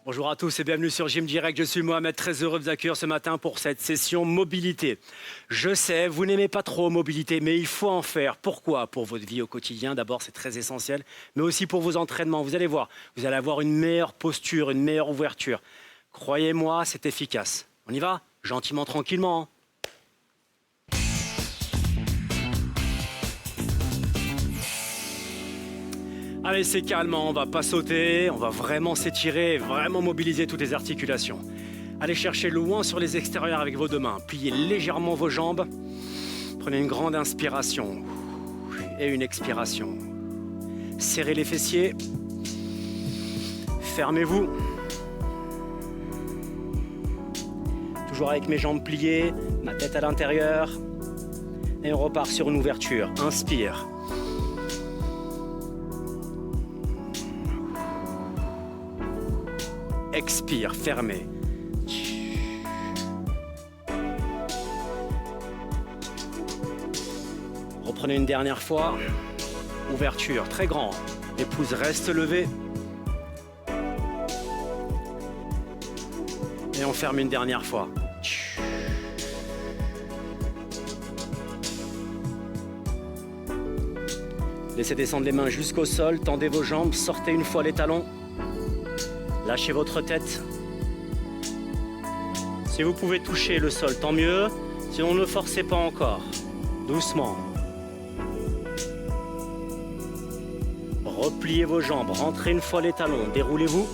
Bonjour à tous et bienvenue sur Gym Direct. Je suis Mohamed, très heureux de vous accueillir ce matin pour cette session mobilité. Je sais, vous n'aimez pas trop mobilité, mais il faut en faire. Pourquoi? Pour votre vie au quotidien, d'abord c'est très essentiel, mais aussi pour vos entraînements. Vous allez voir, vous allez avoir une meilleure posture, une meilleure ouverture. Croyez-moi, c'est efficace. On y va? Gentiment, tranquillement. Allez, c'est calme, on va pas sauter, on va vraiment s'étirer, vraiment mobiliser toutes les articulations. Allez chercher loin sur les extérieurs avec vos deux mains. Pliez légèrement vos jambes. Prenez une grande inspiration et une expiration. Serrez les fessiers. Fermez-vous. Toujours avec mes jambes pliées, ma tête à l'intérieur. Et on repart sur une ouverture. Inspire. Expire, fermez. Reprenez une dernière fois. Ouverture, très grand. Les pouces restent levés. Et on ferme une dernière fois. Laissez descendre les mains jusqu'au sol. Tendez vos jambes, sortez une fois les talons. Lâchez votre tête. Si vous pouvez toucher le sol, tant mieux. Sinon, ne forcez pas encore. Doucement. Repliez vos jambes, rentrez une fois les talons, déroulez-vous.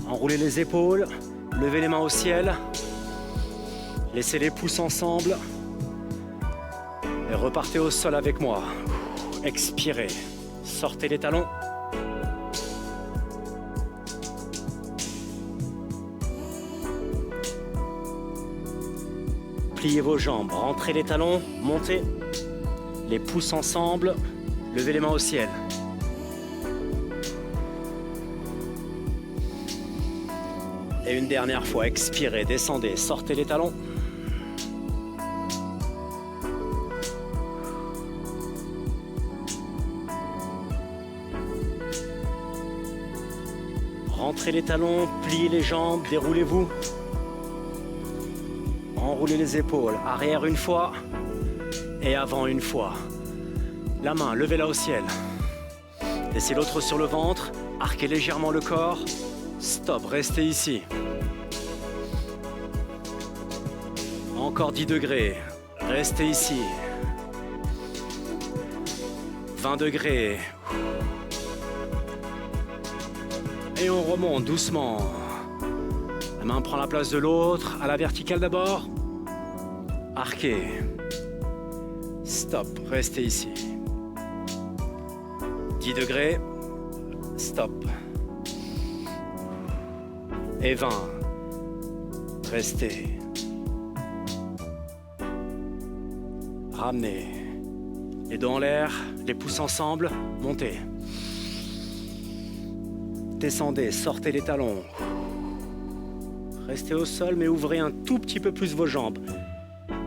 Enroulez les épaules, levez les mains au ciel. Laissez les pouces ensemble. Et repartez au sol avec moi. Expirez. Sortez les talons. Pliez vos jambes, rentrez les talons, montez. Les pouces ensemble, levez les mains au ciel. Et une dernière fois, expirez, descendez, sortez les talons. Rentrez les talons, pliez les jambes, déroulez-vous. Enroulez les épaules, arrière une fois et avant une fois. La main, levez-la au ciel. Laissez l'autre sur le ventre, arquez légèrement le corps. Stop, restez ici. Encore 10 degrés, restez ici. 20 degrés. Et on remonte doucement. La main prend la place de l'autre, à la verticale d'abord. Arquez. Stop, restez ici. 10 degrés. Stop. Et 20. Restez. Ramenez. Les dos en l'air, les pouces ensemble, montez. Descendez, sortez les talons. Restez au sol, mais ouvrez un tout petit peu plus vos jambes.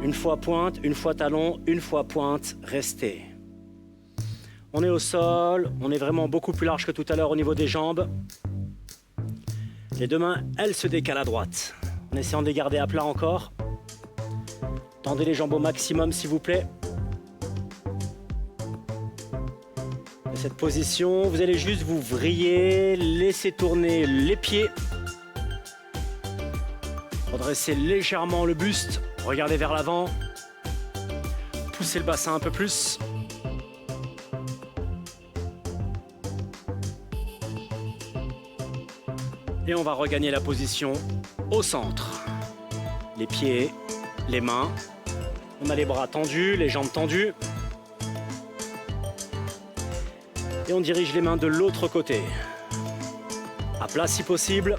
Une fois pointe, une fois talon, une fois pointe, restez. On est au sol, on est vraiment beaucoup plus large que tout à l'heure au niveau des jambes. Les deux mains, elles se décalent à droite. En essayant de les garder à plat encore. Tendez les jambes au maximum, s'il vous plaît. Et cette position, vous allez juste vous vriller, laisser tourner les pieds. Redressez légèrement le buste, regardez vers l'avant. Poussez le bassin un peu plus. Et on va regagner la position au centre. Les pieds, les mains. On a les bras tendus, les jambes tendues. Et on dirige les mains de l'autre côté. À plat si possible.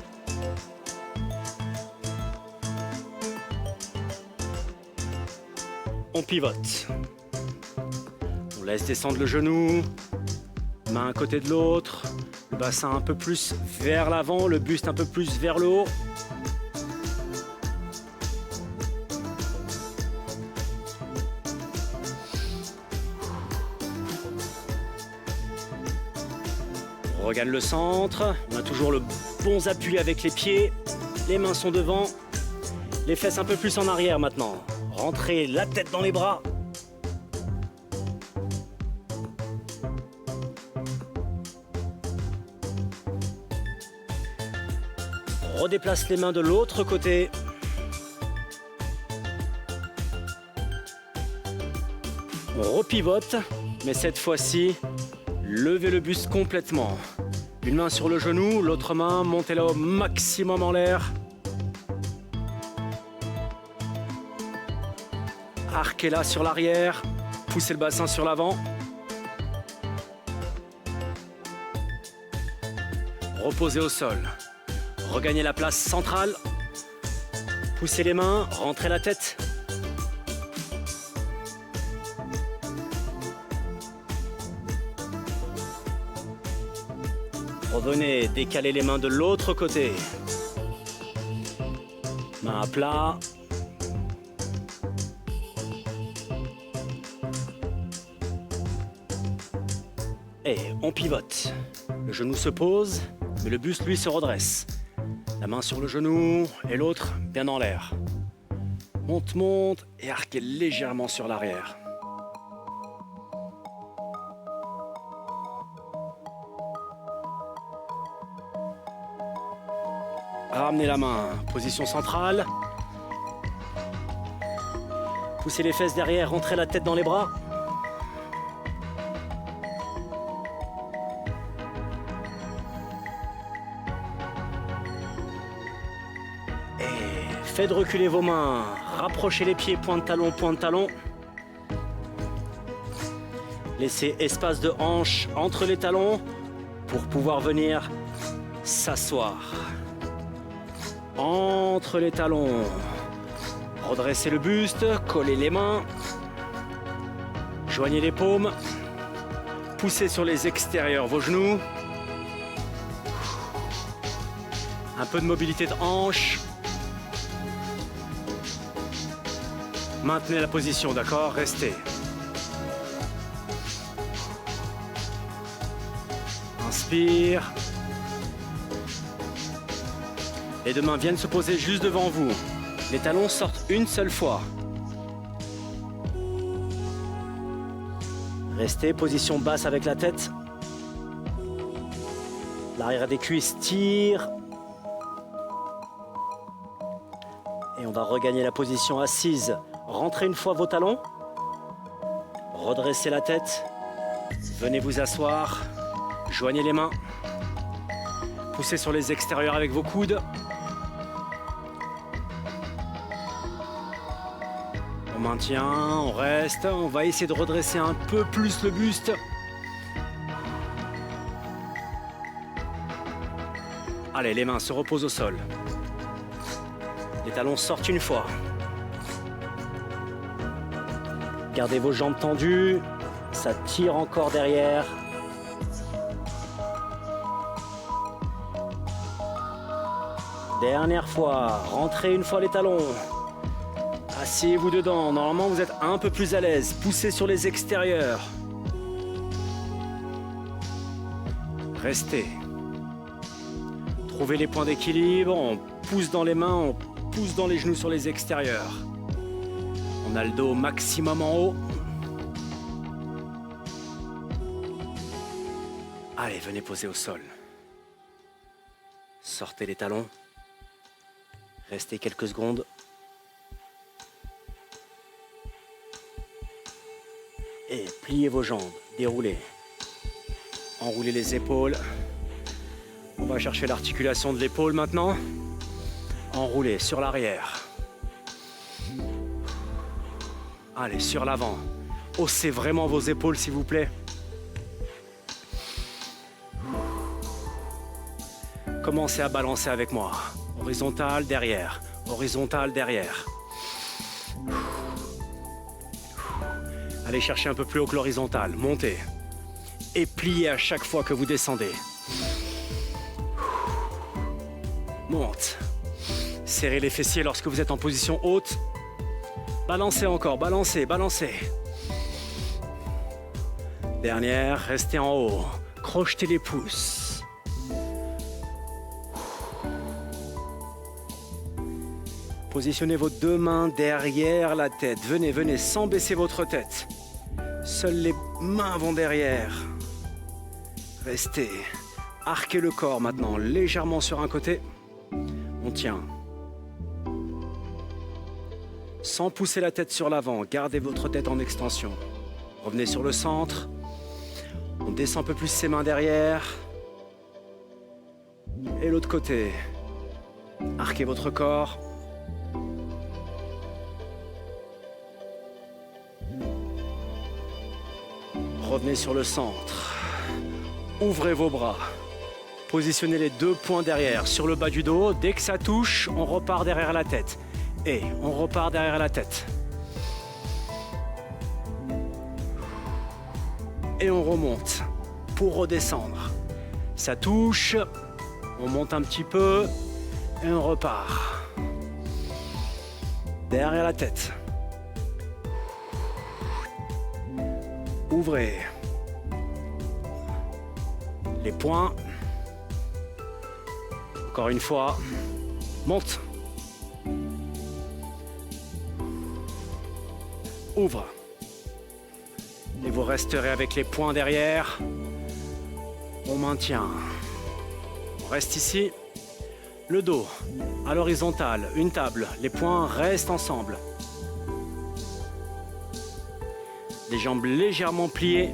On pivote. On laisse descendre le genou. Main à côté de l'autre. Le bassin un peu plus vers l'avant, le buste un peu plus vers le haut. regagne le centre. On a toujours le bon appui avec les pieds. Les mains sont devant. Les fesses un peu plus en arrière maintenant. Rentrez la tête dans les bras. On redéplace les mains de l'autre côté. On repivote, mais cette fois-ci, levez le buste complètement. Une main sur le genou, l'autre main, montez-la au maximum en l'air. Arquez-la sur l'arrière, poussez le bassin sur l'avant. Reposez au sol. Regagnez la place centrale. Poussez les mains, rentrez la tête. Revenez, décalez les mains de l'autre côté. Main à plat. Et on pivote. Le genou se pose, mais le buste, lui, se redresse. La main sur le genou et l'autre bien en l'air. Monte, monte et arquez légèrement sur l'arrière. Ramenez la main, position centrale. Poussez les fesses derrière, rentrez la tête dans les bras. Et faites reculer vos mains, rapprochez les pieds, point de talon, point de talon. Laissez espace de hanche entre les talons pour pouvoir venir s'asseoir. Entre les talons, redressez le buste, collez les mains, joignez les paumes, poussez sur les extérieurs vos genoux, un peu de mobilité de hanche, maintenez la position, d'accord, restez. Inspire. Les deux mains viennent se poser juste devant vous. Les talons sortent une seule fois. Restez, position basse avec la tête. L'arrière des cuisses tire. Et on va regagner la position assise. Rentrez une fois vos talons. Redressez la tête. Venez vous asseoir. Joignez les mains. Poussez sur les extérieurs avec vos coudes. On maintient, on reste, on va essayer de redresser un peu plus le buste. Allez, les mains se reposent au sol. Les talons sortent une fois. Gardez vos jambes tendues, ça tire encore derrière. Dernière fois, rentrez une fois les talons. Asseyez-vous dedans, normalement vous êtes un peu plus à l'aise. Poussez sur les extérieurs. Restez. Trouvez les points d'équilibre, on pousse dans les mains, on pousse dans les genoux sur les extérieurs. On a le dos maximum en haut. Allez, venez poser au sol. Sortez les talons. Restez quelques secondes. Et pliez vos jambes, déroulez. Enroulez les épaules. On va chercher l'articulation de l'épaule maintenant. Enroulez sur l'arrière. Allez, sur l'avant. Haussez vraiment vos épaules, s'il vous plaît. Commencez à balancer avec moi. Horizontal, derrière. Horizontal, derrière. Allez chercher un peu plus haut que l'horizontale. Montez. Et pliez à chaque fois que vous descendez. Monte. Serrez les fessiers lorsque vous êtes en position haute. Balancez encore, balancez, balancez. Dernière, restez en haut. Crochetez les pouces. Positionnez vos deux mains derrière la tête. Venez, venez, sans baisser votre tête. Seules les mains vont derrière. Restez. Arquez le corps maintenant, légèrement sur un côté. On tient. Sans pousser la tête sur l'avant, gardez votre tête en extension. Revenez sur le centre. On descend un peu plus ses mains derrière. Et l'autre côté. Arquez votre corps. Revenez sur le centre. Ouvrez vos bras. Positionnez les deux poings derrière, sur le bas du dos. Dès que ça touche, on repart derrière la tête. Et on repart derrière la tête. Et on remonte pour redescendre. Ça touche, on monte un petit peu et on repart. Derrière la tête. Ouvrez les poings. Encore une fois, monte. Ouvre. Et vous resterez avec les poings derrière. On maintient. On reste ici. Le dos à l'horizontale, une table. Les poings restent ensemble. Les jambes légèrement pliées.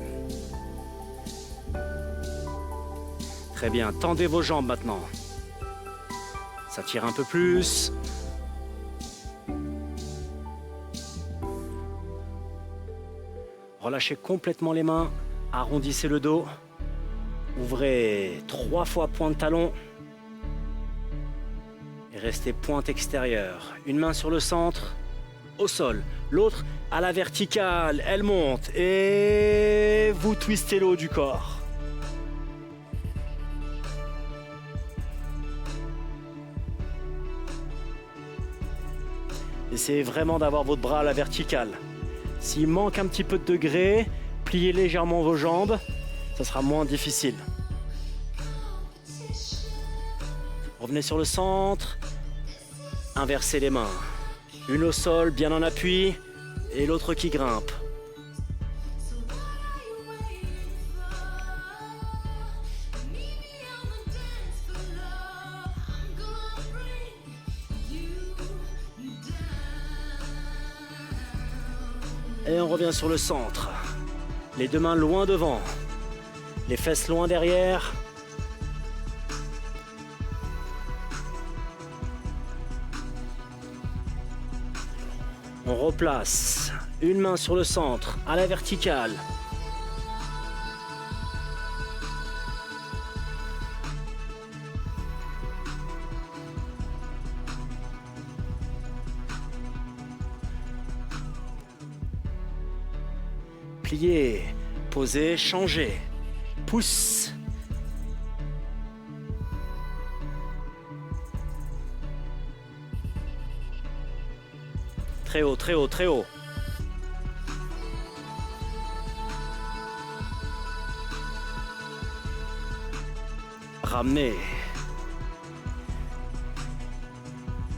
Très bien, tendez vos jambes maintenant. Ça tire un peu plus. Relâchez complètement les mains, arrondissez le dos. Ouvrez 3 fois pointe de talon. Et restez pointe extérieure. Une main sur le centre, au sol. L'autre à la verticale, elle monte. Et vous twistez le haut du corps. Essayez vraiment d'avoir votre bras à la verticale. S'il manque un petit peu de degré, pliez légèrement vos jambes, ça sera moins difficile. Revenez sur le centre, inversez les mains. Une au sol, bien en appui, et l'autre qui grimpe. Et on revient sur le centre. Les deux mains loin devant. Les fesses loin derrière. On replace. Une main sur le centre, à la verticale. Pliez, posez, changez. Pousse. Très haut, très haut, très haut. Ramenez.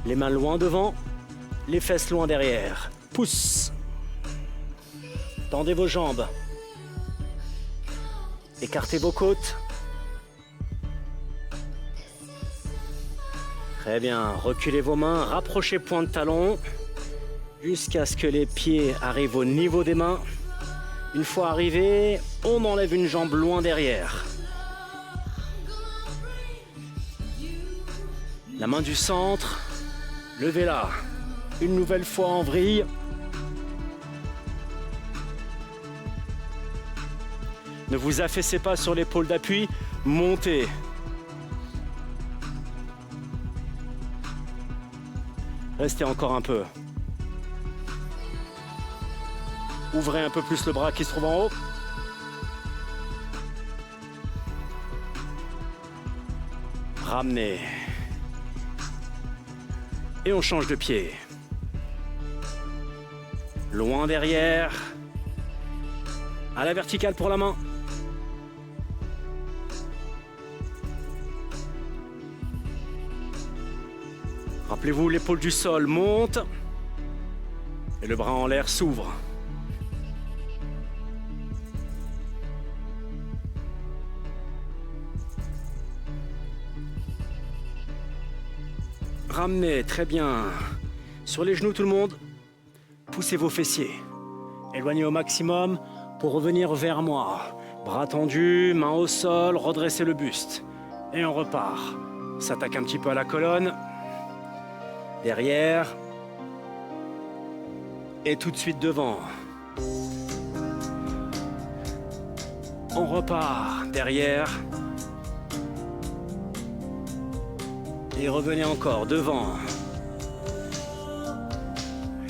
Les mains loin devant, les fesses loin derrière. Pousse. Tendez vos jambes. Écartez vos côtes. Très bien. Reculez vos mains, rapprochez pointe de talon jusqu'à ce que les pieds arrivent au niveau des mains. Une fois arrivés, on enlève une jambe loin derrière. La main du centre, levez-la. Une nouvelle fois en vrille. Ne vous affaissez pas sur l'épaule d'appui, montez. Restez encore un peu. Ouvrez un peu plus le bras qui se trouve en haut. Ramenez. Et on change de pied. Loin derrière. À la verticale pour la main. Rappelez-vous, l'épaule du sol monte et le bras en l'air s'ouvre. Ramenez, très bien. Sur les genoux tout le monde, poussez vos fessiers. Éloignez au maximum pour revenir vers moi. Bras tendus, mains au sol, redressez le buste. Et on repart. On s'attaque un petit peu à la colonne. Derrière. Et tout de suite devant. On repart. Derrière. Et revenez encore devant.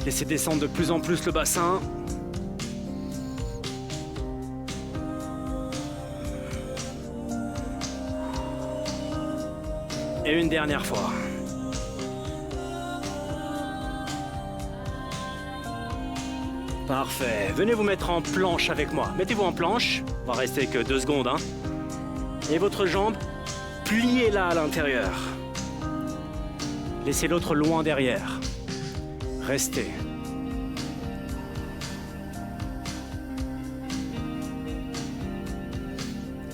Laissez descendre de plus en plus le bassin. Et une dernière fois. Parfait. Venez vous mettre en planche avec moi. Mettez-vous en planche. On va rester que 2 secondes. Et votre jambe, pliez-la à l'intérieur. Laissez l'autre loin derrière. Restez.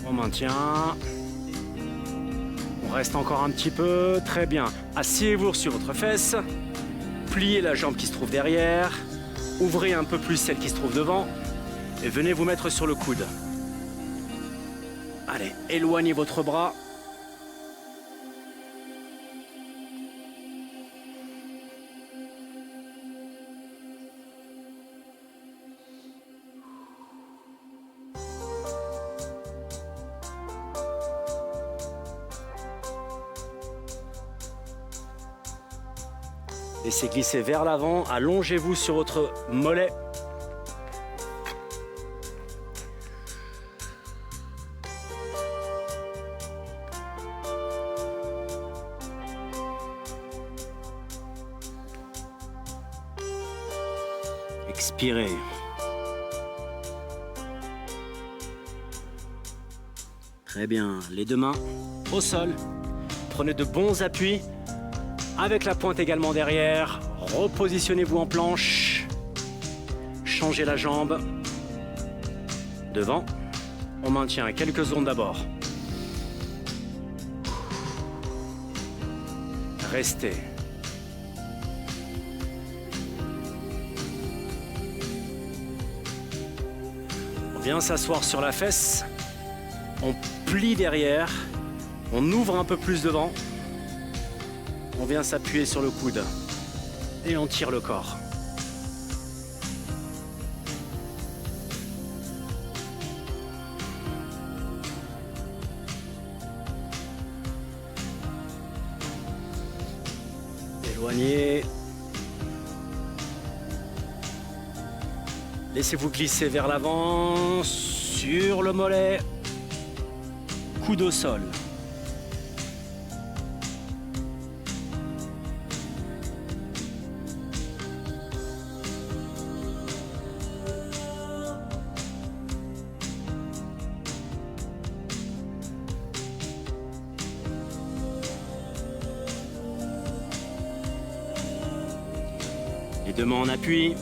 On maintient. On reste encore un petit peu. Très bien. Asseyez-vous sur votre fesse. Pliez la jambe qui se trouve derrière. Ouvrez un peu plus celle qui se trouve devant. Et venez vous mettre sur le coude. Allez, éloignez votre bras. Laissez glisser vers l'avant, allongez-vous sur votre mollet. Expirez. Très bien, les 2 mains au sol. Prenez de bons appuis. Avec la pointe également derrière, repositionnez-vous en planche. Changez la jambe. Devant. On maintient quelques secondes d'abord. Restez. On vient s'asseoir sur la fesse. On plie derrière. On ouvre un peu plus devant. On vient s'appuyer sur le coude et on tire le corps. Éloignez. Laissez-vous glisser vers l'avant, sur le mollet, coude au sol. Les 2 mains en appui.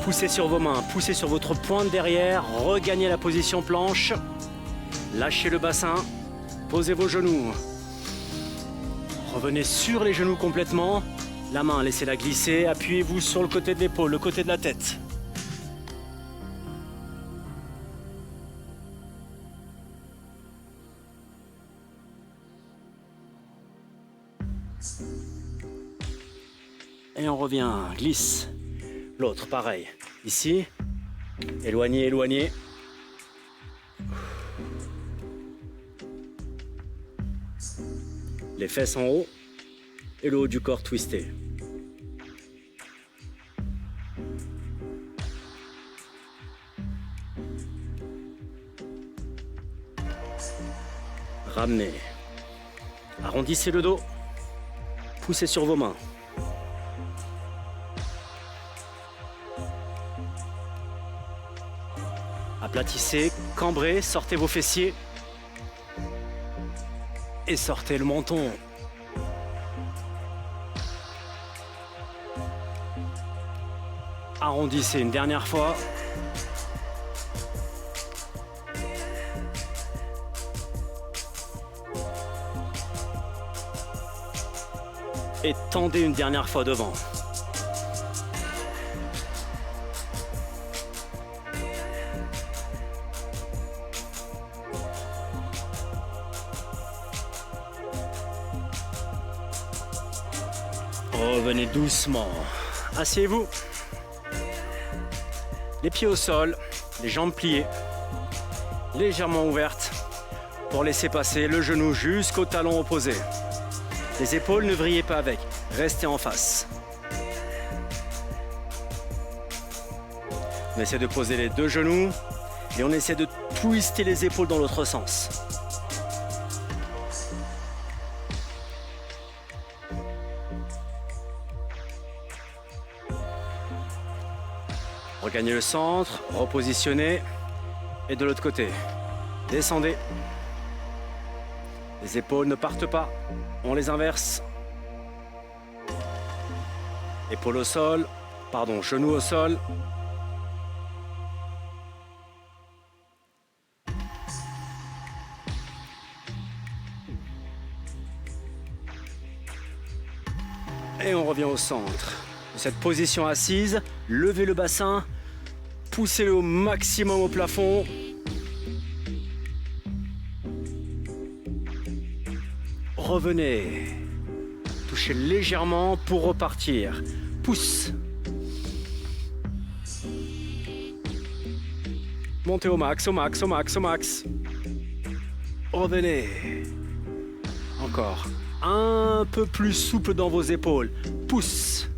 Poussez sur vos mains, poussez sur votre pointe derrière, regagnez la position planche. Lâchez le bassin, posez vos genoux. Revenez sur les genoux complètement. La main, laissez-la glisser, appuyez-vous sur le côté de l'épaule, le côté de la tête. Et on revient, glisse. L'autre, pareil. Ici, éloignez, éloignez. Les fesses en haut et le haut du corps twisté. Ramenez. Arrondissez le dos. Poussez sur vos mains. Aplatissez, cambrez, sortez vos fessiers. Et sortez le menton. Arrondissez une dernière fois. Et tendez une dernière fois devant. Revenez doucement. Asseyez-vous. Les pieds au sol, les jambes pliées, légèrement ouvertes pour laisser passer le genou jusqu'au talon opposé. Les épaules, ne vrillez pas avec, restez en face. On essaie de poser les deux genoux et on essaie de twister les épaules dans l'autre sens. Regagnez le centre, repositionnez et de l'autre côté, descendez. Les épaules ne partent pas, on les inverse. Épaules au sol, pardon, genoux au sol. Et on revient au centre. De cette position assise, levez le bassin, poussez-le au maximum au plafond. Revenez, touchez légèrement pour repartir. Pousse. Montez au max, au max, au max, au max. Revenez. Encore. Un peu plus souple dans vos épaules. Pousse.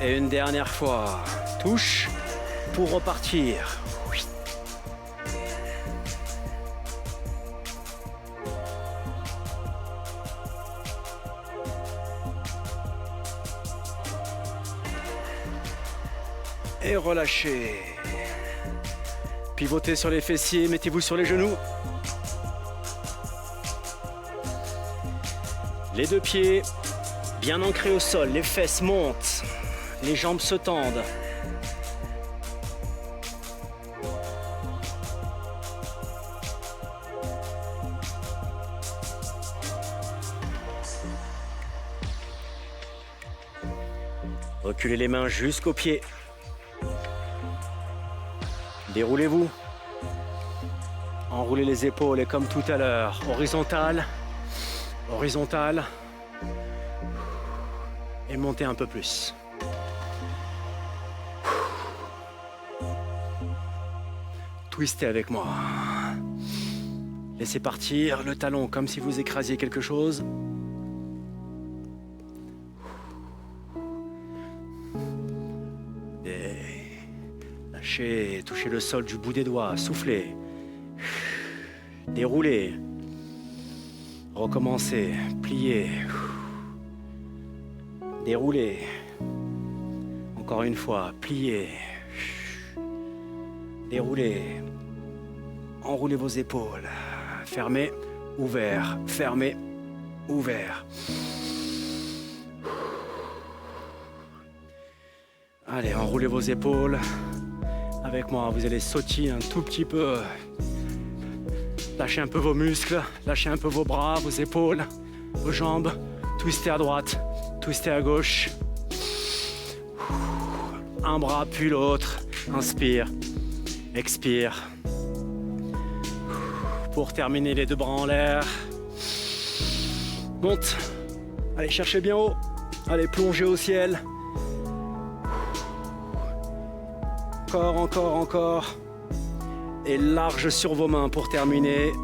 Et une dernière fois, touche pour repartir. Oui. Et relâchez. Pivotez sur les fessiers, mettez-vous sur les genoux. Les deux pieds bien ancrés au sol, les fesses montent. Les jambes se tendent. Reculez les mains jusqu'aux pieds. Déroulez-vous. Enroulez les épaules et comme tout à l'heure, horizontal, horizontal. Et montez un peu plus. Twistez avec moi. Laissez partir le talon comme si vous écrasiez quelque chose. Et lâchez, touchez le sol du bout des doigts, soufflez. Déroulez. Recommencez, pliez. Déroulez. Encore une fois, pliez. Déroulez. Enroulez vos épaules. Fermez, ouvert, fermez, ouvert. Allez, enroulez vos épaules. Avec moi, vous allez sautiller un tout petit peu. Lâchez un peu vos muscles, lâchez un peu vos bras, vos épaules, vos jambes. Twistez à droite, twistez à gauche. Un bras puis l'autre. Inspire, expire. Pour terminer, les deux bras en l'air. Monte. Allez, cherchez bien haut. Allez, plongez au ciel. Encore, encore, encore. Et large sur vos mains pour terminer.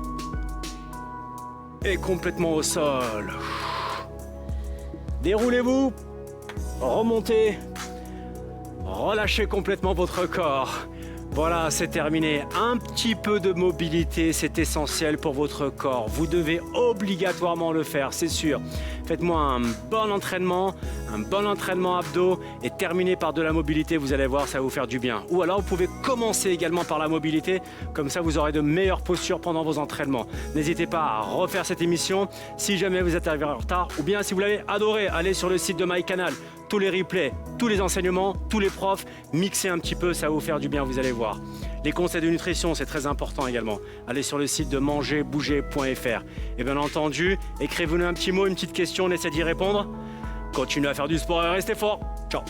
Et complètement au sol. Déroulez-vous. Remontez. Relâchez complètement votre corps. Voilà, c'est terminé. Un petit peu de mobilité, c'est essentiel pour votre corps. Vous devez obligatoirement le faire, c'est sûr. Faites-moi un bon entraînement un bon entraînement abdos et terminer par de la mobilité, vous allez voir, ça va vous faire du bien. Ou alors, vous pouvez commencer également par la mobilité, comme ça, vous aurez de meilleures postures pendant vos entraînements. N'hésitez pas à refaire cette émission si jamais vous êtes arrivé en retard, ou bien si vous l'avez adoré, allez sur le site de MyCanal. Tous les replays, tous les enseignements, tous les profs, mixez un petit peu, ça va vous faire du bien, vous allez voir. Les conseils de nutrition, c'est très important également. Allez sur le site de mangerbouger.fr. Et bien entendu, écrivez-nous un petit mot, une petite question, on essaie d'y répondre. Continuez à faire du sport et restez fort. Ciao.